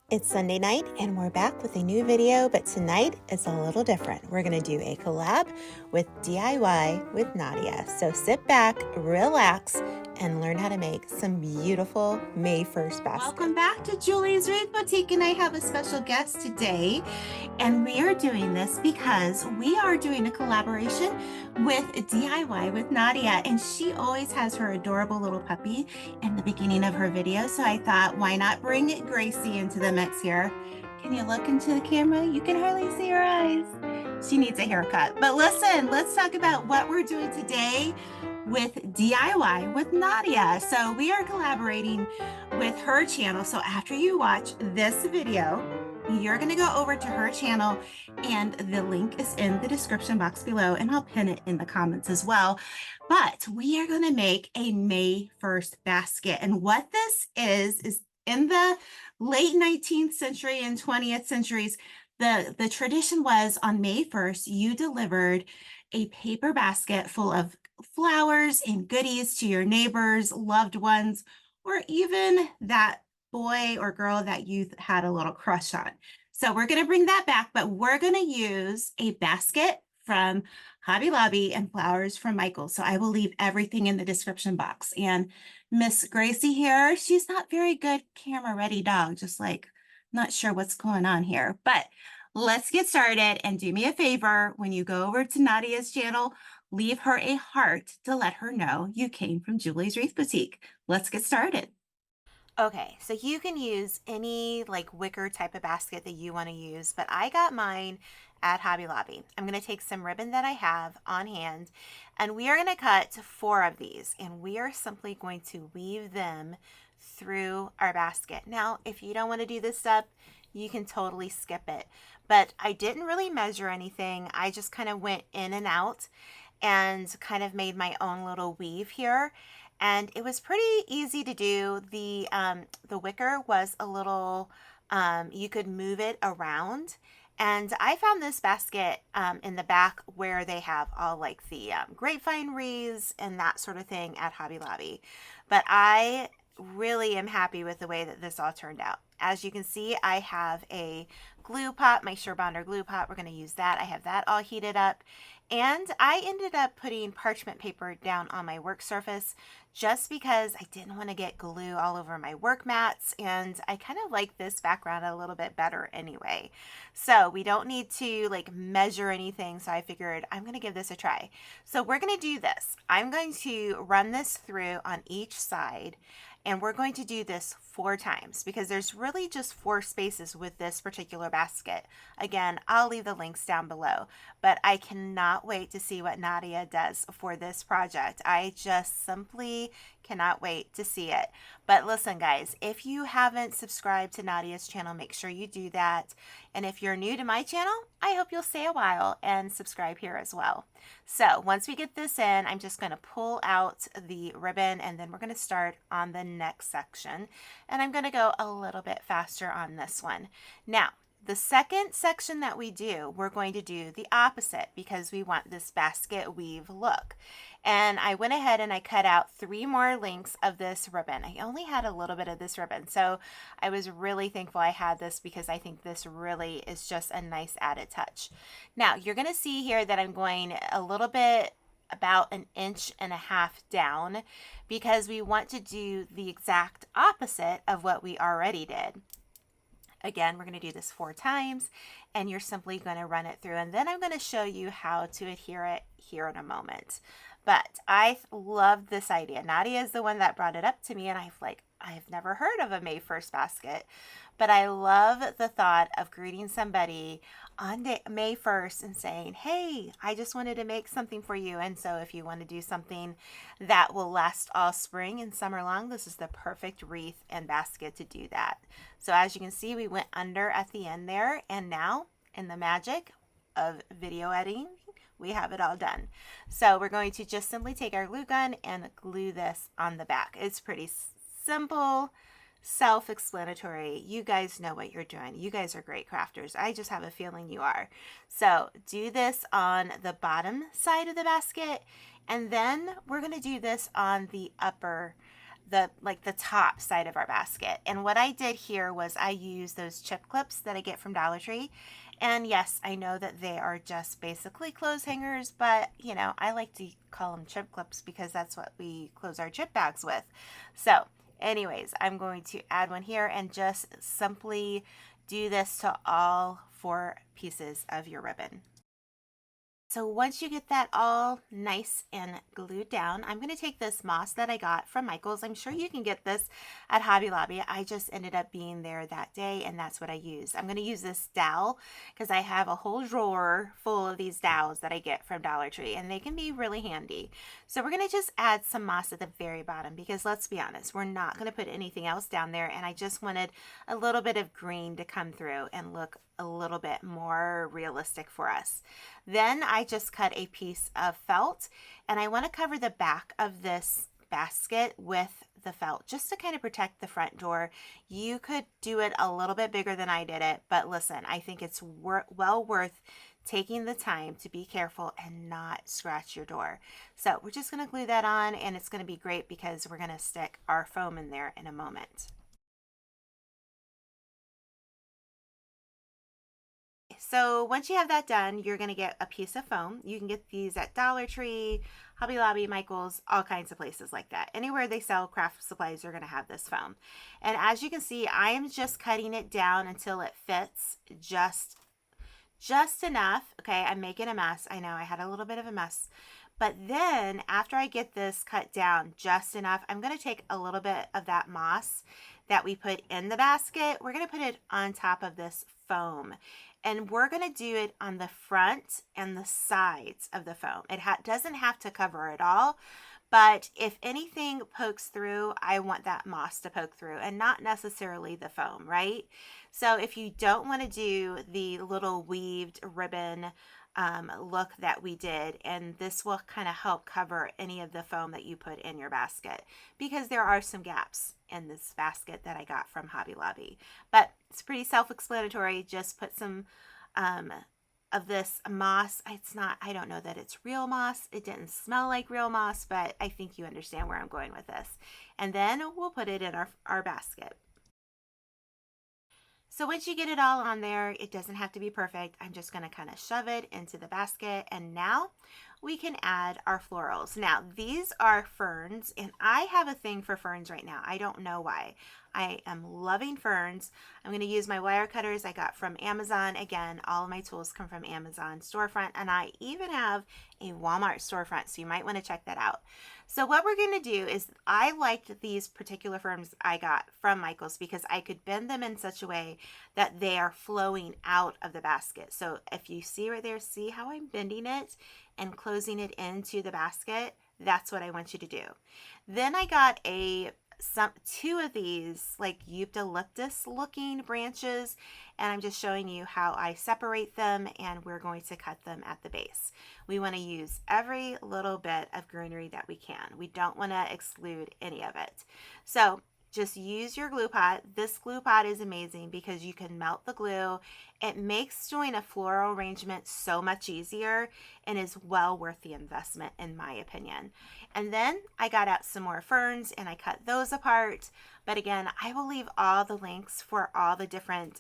It's Sunday night and we're back with a new video, but tonight is a little different. We're going to do a collab with DIY with Nadia. So sit back, relax, and learn how to make some beautiful May 1st baskets. Welcome back to Julie's Wreath Boutique, and I have a special guest today. And we are doing this because we are doing a collaboration with DIY with Nadia, and she always has her adorable little puppy in the beginning of her video. So I thought, why not bring Gracie into the mix here? Can you look into the camera? You can hardly see her eyes. She needs a haircut. But listen, let's talk about what we're doing today with DIY with Nadia. So we are collaborating with her channel. So after you watch this video, you're going to go over to her channel, and the link is in the description box below, and I'll pin it in the comments as well. But we are going to make a May 1st basket. And what this is in the late 19th century and 20th centuries, the tradition was on May 1st, you delivered a paper basket full of flowers and goodies to your neighbors, loved ones, or even that boy or girl that you had a little crush on. So we're going to bring that back, but we're going to use a basket from Hobby Lobby and flowers from Michael. So I will leave everything in the description box. And Miss Gracie here, she's not very good camera ready dog, just like not sure what's going on here, but let's get started. And do me a favor, when you go over to Nadia's channel, leave her a heart to let her know you came from Julie's Wreath Boutique. Let's get started. Okay, so you can use any like wicker type of basket that you want to use, but I got mine at Hobby Lobby. I'm going to take some ribbon that I have on hand, and we are going to cut 4 of these, and we are simply going to weave them through our basket. Now, if you don't want to do this step, you can totally skip it, but I didn't really measure anything. I just kind of went in and out and kind of made my own little weave here. And it was pretty easy to do. The wicker was a little, you could move it around. And I found this basket in the back where they have all like the grapevine wreaths and that sort of thing at Hobby Lobby. But I really am happy with the way that this all turned out. As you can see, I have a glue pot, my Surebonder glue pot. We're going to use that. I have that all heated up. And I ended up putting parchment paper down on my work surface just because I didn't want to get glue all over my work mats, and I kind of like this background a little bit better anyway. So we don't need to like measure anything, so I figured I'm going to give this a try. So we're going to do this. I'm going to run this through on each side, and we're going to do this 4 times because there's really just 4 spaces with this particular basket. Again, I'll leave the links down below, but I cannot wait to see what Nadia does for this project. I just simply cannot wait to see it. But listen, guys, if you haven't subscribed to Nadia's channel, make sure you do that. And if you're new to my channel, I hope you'll stay a while and subscribe here as well. So once we get this in, I'm just going to pull out the ribbon, and then we're going to start on the next section. And I'm going to go a little bit faster on this one. Now, the second section that we do, we're going to do the opposite because we want this basket weave look. And I went ahead and I cut out 3 more lengths of this ribbon. I only had a little bit of this ribbon, so I was really thankful I had this because I think this really is just a nice added touch. Now, you're going to see here that I'm going a little bit about 1.5 inches down because we want to do the exact opposite of what we already did. Again, we're going to do this 4 times, and you're simply going to run it through, and then I'm going to show you how to adhere it here in a moment. But I love this idea. Nadia is the one that brought it up to me, and I've never heard of a May 1st basket, but I love the thought of greeting somebody on May 1st and saying, hey, I just wanted to make something for you. And so if you want to do something that will last all spring and summer long, this is the perfect wreath and basket to do that. So as you can see, we went under at the end there, and now in the magic of video editing, we have it all done. So we're going to just simply take our glue gun and glue this on the back. It's pretty simple, self-explanatory. You guys know what you're doing. You guys are great crafters. I just have a feeling you are. So do this on the bottom side of the basket, and then we're going to do this on the upper the top side of our basket. And what I did here was I used those chip clips that I get from Dollar Tree. And yes, I know that they are just basically clothes hangers, but you know, I like to call them chip clips because that's what we close our chip bags with. So anyways, I'm going to add one here and just simply do this to all 4 pieces of your ribbon. So once you get that all nice and glued down, I'm going to take this moss that I got from Michael's. I'm sure you can get this at Hobby Lobby. I just ended up being there that day and that's what I used. I'm going to use this dowel because I have a whole drawer full of these dowels that I get from Dollar Tree and they can be really handy. So we're going to just add some moss at the very bottom because let's be honest, we're not going to put anything else down there, and I just wanted a little bit of green to come through and look a little bit more realistic for us. Then I just cut a piece of felt and I want to cover the back of this basket with the felt just to kind of protect the front door. You could do it a little bit bigger than I did it, but listen, I think it's well worth taking the time to be careful and not scratch your door. So we're just going to glue that on, and it's going to be great because we're going to stick our foam in there in a moment. So once you have that done, you're going to get a piece of foam. You can get these at Dollar Tree, Hobby Lobby, Michael's, all kinds of places like that. Anywhere they sell craft supplies, you're going to have this foam. And as you can see, I am just cutting it down until it fits just enough. Okay, I'm making a mess. I know I had a little bit of a mess. But then after I get this cut down just enough, I'm going to take a little bit of that moss that we put in the basket. We're going to put it on top of this foam. And we're going to do it on the front and the sides of the foam. It doesn't have to cover it all, but if anything pokes through, I want that moss to poke through and not necessarily the foam, right? So if you don't want to do the little weaved ribbon look that we did, and this will kind of help cover any of the foam that you put in your basket, because there are some gaps in this basket that I got from Hobby Lobby, but it's pretty self-explanatory. Just put some of this moss. I don't know that it's real moss. It didn't smell like real moss, but I think you understand where I'm going with this. And then we'll put it in our basket. So once you get it all on there, it doesn't have to be perfect. I'm just going to kind of shove it into the basket, and now we can add our florals. Now these are ferns, and I have a thing for ferns right now. I don't know why. I am loving ferns. I'm going to use my wire cutters I got from Amazon. Again, all of my tools come from Amazon storefront, and I even have a Walmart storefront, so you might want to check that out. So what we're going to do is, I liked these particular ferns I got from Michael's because I could bend them in such a way that they are flowing out of the basket. So if you see right there, see how I'm bending it and closing it into the basket? That's what I want you to do. Then I got two of these like eucalyptus looking branches, and I'm just showing you how I separate them, and we're going to cut them at the base. We want to use every little bit of greenery that we can. We don't want to exclude any of it. So just use your glue pot. This glue pot is amazing because you can melt the glue. It makes doing a floral arrangement so much easier and is well worth the investment, in my opinion. And then I got out some more ferns and I cut those apart. But again, I will leave all the links for all the different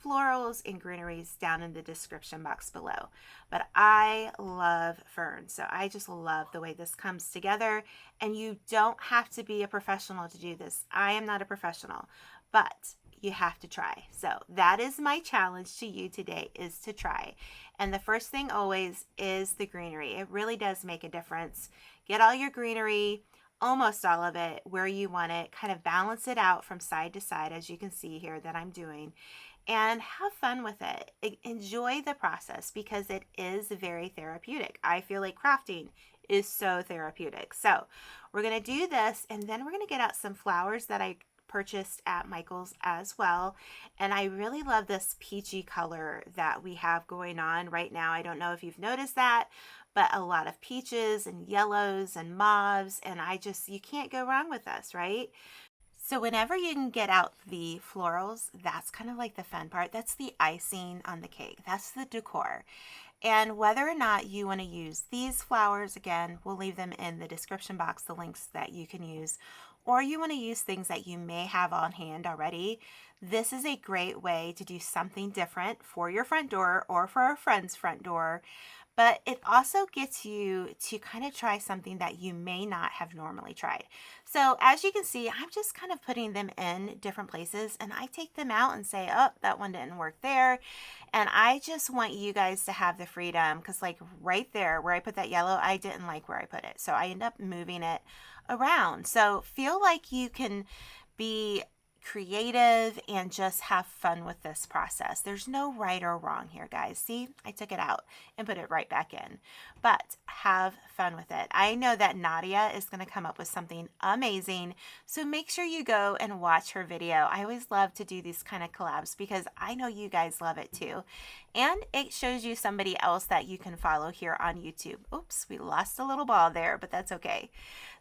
florals and greeneries down in the description box below. But I love ferns, so I just love the way this comes together. And you don't have to be a professional to do this. I am not a professional, but you have to try. So that is my challenge to you today, is to try. And the first thing always is the greenery. It really does make a difference. Get all your greenery, almost all of it, where you want it. Kind of balance it out from side to side, as you can see here that I'm doing, and have fun with it. Enjoy the process because it is very therapeutic. I feel like crafting is so therapeutic. So we're going to do this, and then we're going to get out some flowers that I purchased at Michael's as well. And I really love this peachy color that we have going on right now. I don't know if you've noticed that, but a lot of peaches and yellows and mauves, and you can't go wrong with this, right? So whenever you can get out the florals, that's kind of like the fun part. That's the icing on the cake. That's the decor. And whether or not you want to use these flowers, again, we'll leave them in the description box, the links that you can use, or you want to use things that you may have on hand already, this is a great way to do something different for your front door or for a friend's front door. But it also gets you to kind of try something that you may not have normally tried. So as you can see, I'm just kind of putting them in different places, and I take them out and say, oh, that one didn't work there. And I just want you guys to have the freedom, because like right there where I put that yellow, I didn't like where I put it. So I end up moving it around. So feel like you can be creative and just have fun with this process. There's no right or wrong here, guys. See, I took it out and put it right back in, but have fun with it. I know that Nadia is going to come up with something amazing, so make sure you go and watch her video. I always love to do these kind of collabs because I know you guys love it too, and it shows you somebody else that you can follow here on YouTube. Oops, we lost a little ball there, but that's okay.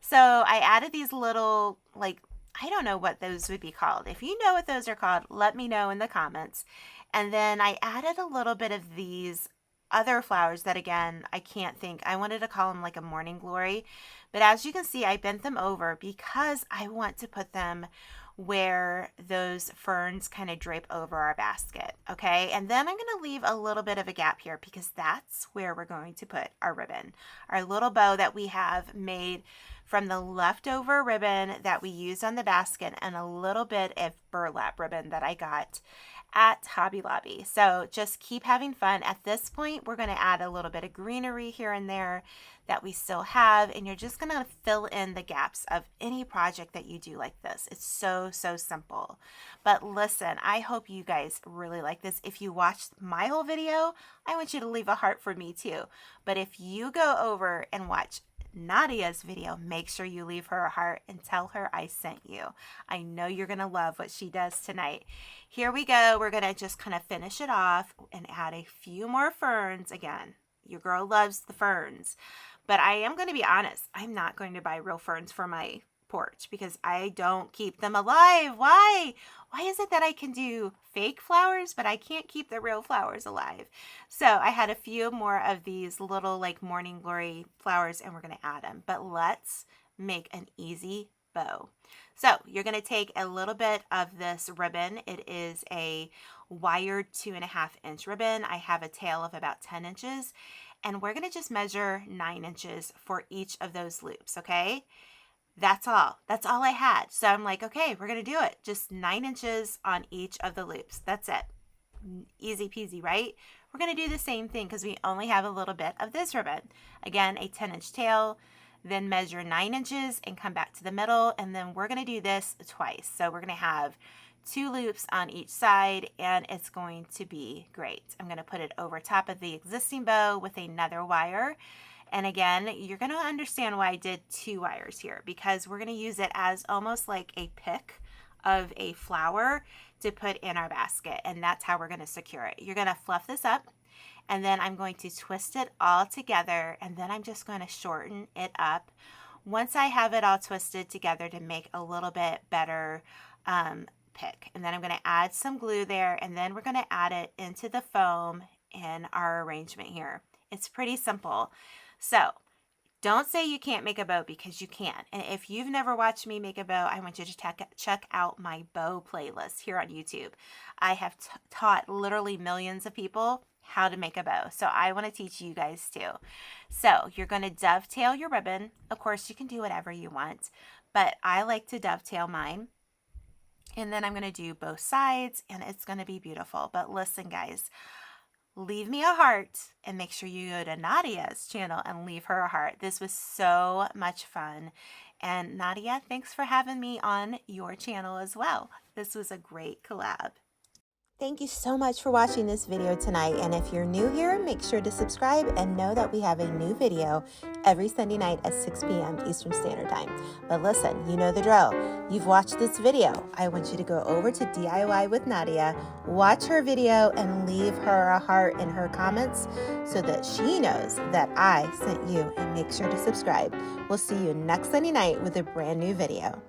So I added these little, like, I don't know what those would be called. If you know what those are called, let me know in the comments. And then I added a little bit of these other flowers that, again, I can't think. I wanted to call them like a morning glory. But as you can see, I bent them over because I want to put them where those ferns kind of drape over our basket. Okay, and then I'm going to leave a little bit of a gap here because that's where we're going to put our ribbon, our little bow that we have made from the leftover ribbon that we used on the basket and a little bit of burlap ribbon that I got at Hobby Lobby. So just keep having fun. At this point, we're going to add a little bit of greenery here and there that we still have, and you're just going to fill in the gaps of any project that you do like this. It's so simple. But listen, I hope you guys really like this. If you watched my whole video, I want you to leave a heart for me too. But if you go over and watch Nadia's video, make sure you leave her a heart and tell her I sent you. I know you're going to love what she does tonight. Here we go. We're going to just kind of finish it off and add a few more ferns. Again, your girl loves the ferns, but I am going to be honest. I'm not going to buy real ferns for my porch because I don't keep them alive. Why? Why is it that I can do fake flowers, but I can't keep the real flowers alive? So I had a few more of these little like morning glory flowers and we're going to add them. But let's make an easy bow. So you're going to take a little bit of this ribbon. It is a wired 2.5-inch ribbon. I have a tail of about 10 inches. And we're going to just measure 9 inches for each of those loops, okay? That's all I had. So I'm like, okay, we're going to do it. Just 9 inches on each of the loops. That's it. Easy peasy, right? We're going to do the same thing because we only have a little bit of this ribbon. Again, a 10-inch tail, then measure 9 inches and come back to the middle. And then we're going to do this twice. So we're going to have 2 loops on each side and it's going to be great. I'm going to put it over top of the existing bow with another wire. And again, you're going to understand why I did 2 wires here because we're going to use it as almost like a pick of a flower to put in our basket. And that's how we're going to secure it. You're going to fluff this up and then I'm going to twist it all together and then I'm just going to shorten it up once I have it all twisted together to make a little bit better pick. And then I'm going to add some glue there and then we're going to add it into the foam in our arrangement here. It's pretty simple. So don't say you can't make a bow because you can. And if you've never watched me make a bow, I want you to check out my bow playlist here on YouTube. I have taught literally millions of people how to make a bow. So I want to teach you guys too. So you're going to dovetail your ribbon. Of course, you can do whatever you want, but I like to dovetail mine. And then I'm going to do both sides and it's going to be beautiful. But listen, guys, leave me a heart and make sure you go to Nadia's channel and leave her a heart. This was so much fun. And Nadia, thanks for having me on your channel as well. This was a great collab. Thank you so much for watching this video tonight. And if you're new here, make sure to subscribe and know that we have a new video every Sunday night at 6 p.m. Eastern Standard Time. But listen, you know the drill. You've watched this video. I want you to go over to DIY with Nadia, watch her video, and leave her a heart in her comments so that she knows that I sent you, and make sure to subscribe. We'll see you next Sunday night with a brand new video.